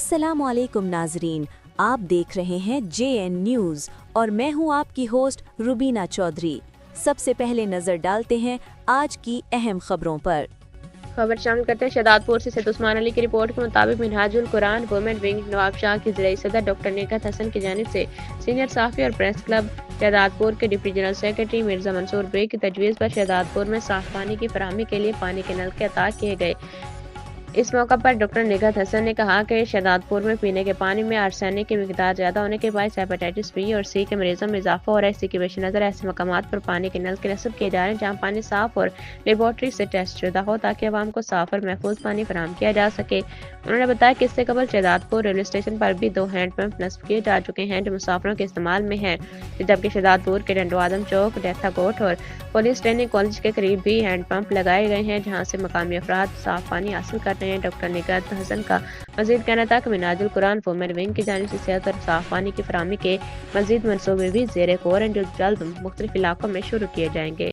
अस्सलामु अलैकुम नाजरीन, आप देख रहे हैं JN न्यूज़ और मैं हूं आपकी होस्ट रुबीना चौधरी। सबसे पहले नजर डालते हैं आज की अहम खबरों पर। खबर शामिल करते हैं शहदादपुर से सैयद उस्मान अली की रिपोर्ट के मुताबिक मिनहाजुल कुरान वुमेन विंग नवाब शाह की जिला सदर डॉक्टर निगहत हसन की जानिब से सीनियर सहाफ़ी और प्रेस क्लब शहदादपुर के deputy general secretary Mirza Mansoor Baig की तजवीज़ पर शहदादपुर में साफ पानी की फराहमी के लिए पानी के नल के अता किए गए। इस मौका पर डॉक्टर निगहत हसन ने कहा कि शहदादपुर में पीने के पानी में आर्सेनिक की मिकदार ज़्यादा होने के बायस हेपेटाइटिस बी और सी के मरीजों में इजाफा हो रहा है। इसी के पेश नज़र ऐसे मकामात पर पानी के नल के नस्ब किए जा रहे हैं जहाँ पानी साफ और लेबॉर्ट्री से टेस्ट शुदा हो ताकि आवाम को साफ और महफूज पानी फराहम किया जा सके। उन्होंने बताया कि इससे कबल शहदादपुर रेलवे स्टेशन पर भी 2 हैंड पंप नस्ब किए जा चुके हैं जो मुसाफिरों के इस्तेमाल में हैं, जबकि शहदादपुर के डंडो आदम चौक, डेथा कोट और पुलिस ट्रेनिंग कॉलेज के करीब भी हैंड पंप लगाए गए हैं जहाँ से मकामी अफराद साफ पानी हासिल कर रहे हैं। डॉक्टर निगहत हसन का मजीद कहना था कि मिनहाजुल कुरान वुमेन विंग की जानिब से सेहत और साफ पानी की फराहमी के मजीद मनसूबे भी ज़ेर गौर हैं जो जल्द मुख्तलिफ इलाकों में शुरू किए जाएंगे।